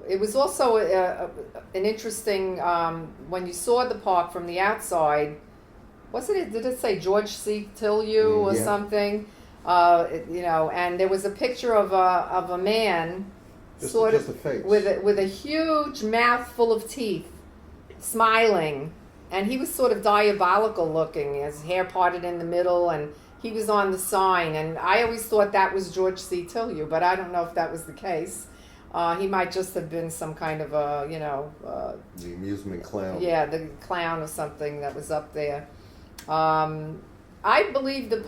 It was also an interesting, when you saw the park from the outside, wasn't it, did it say George C. Tilyou or Yeah. something? And there was a picture of a man, Just sort a of, face. with a huge mouth full of teeth, smiling, and he was sort of diabolical looking, his hair parted in the middle, and he was on the sign, and I always thought that was George C. Tilyou, but I don't know if that was the case. He might just have been some kind of the amusement clown. yeah, the clown or something that was up there. I believe the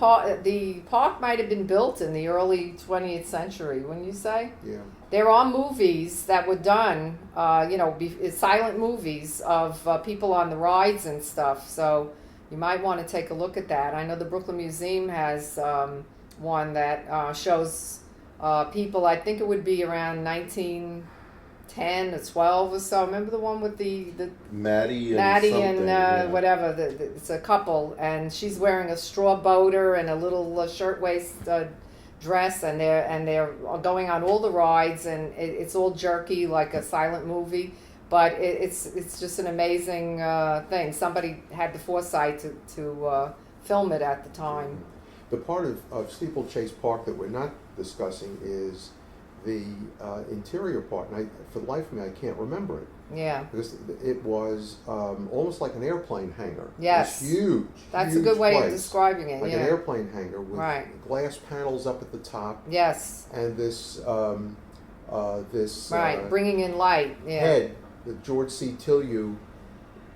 park might have been built in the early 20th century, wouldn't you say? Yeah. There are movies that were done, silent movies of people on the rides and stuff. So you might want to take a look at that. I know the Brooklyn Museum has one that shows people. I think it would be around 1910 or 12 or so. Remember the one with the Maddie and yeah. whatever. It's a couple, and she's wearing a straw boater and a little shirtwaist dress, and they're going on all the rides, and it's all jerky like a silent movie. But it's just an amazing thing. Somebody had the foresight to film it at the time. The part of Steeplechase Park that we're not discussing is the interior part, and for the life of me, I can't remember it. Yeah. Because it was almost like an airplane hangar. Yes. It was huge. That's huge a good way place, of describing it. like yeah. an airplane hangar with Right. glass panels up at the top. Yes. And this Right. Bringing in light. Yeah. head that George C. Tilyou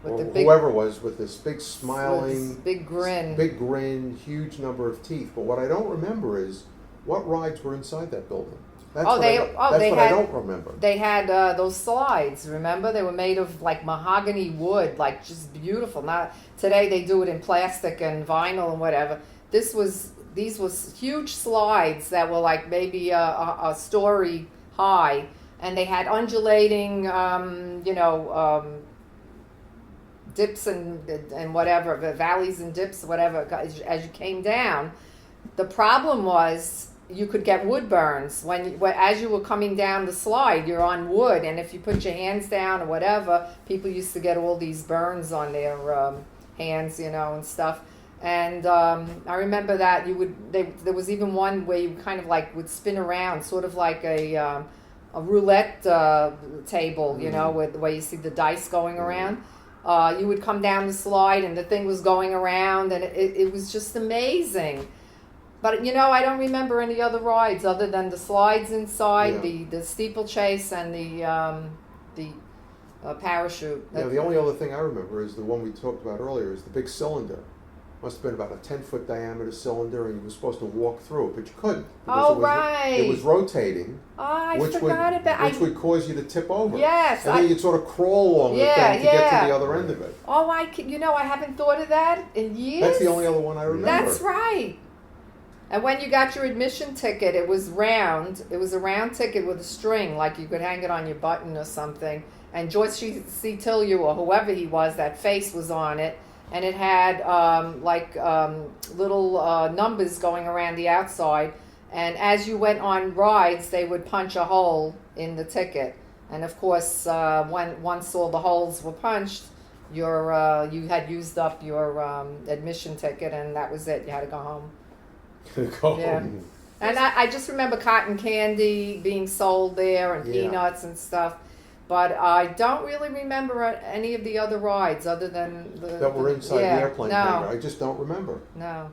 With or the big, whoever was with this big with smiling, this big grin. big grin, huge number of teeth. But what I don't remember is what rides were inside that building. That's what I don't remember. They had those slides. Remember, they were made of like mahogany wood, like just beautiful. Not today they do it in plastic and vinyl and whatever. These was huge slides that were like maybe a story high, and they had undulating, dips and whatever, valleys and dips, whatever, as you came down. The problem was you could get wood burns as you were coming down the slide. You're on wood, and if you put your hands down or whatever, people used to get all these burns on their hands, and stuff. And I remember that there was even one where you kind of like would spin around, sort of like a roulette table, where you see the dice going around. You would come down the slide, and the thing was going around, and it was just amazing. But I don't remember any other rides other than the slides inside, the steeplechase, and the parachute. Yeah, the only other thing I remember is the one we talked about earlier, is the big cylinder. Must have been about a 10-foot diameter cylinder, and you were supposed to walk through it, but you couldn't. Right. It was rotating. Oh, I forgot about it. Which would cause you to tip over. Yes. And then you'd sort of crawl along the thing to get to the other end of it. Oh, I haven't thought of that in years. That's the only other one I remember. That's right. And when you got your admission ticket, it was round. It was a round ticket with a string, like you could hang it on your button or something. And George C. Tilyou, or whoever he was, that face was on it. And it had little numbers going around the outside. And as you went on rides, they would punch a hole in the ticket. And of course, once all the holes were punched, you had used up your admission ticket, and that was it. You had to go home. Yeah. And I just remember cotton candy being sold there, and peanuts and stuff. But I don't really remember any of the other rides other than that were inside the airplane hangar. I just don't remember. No.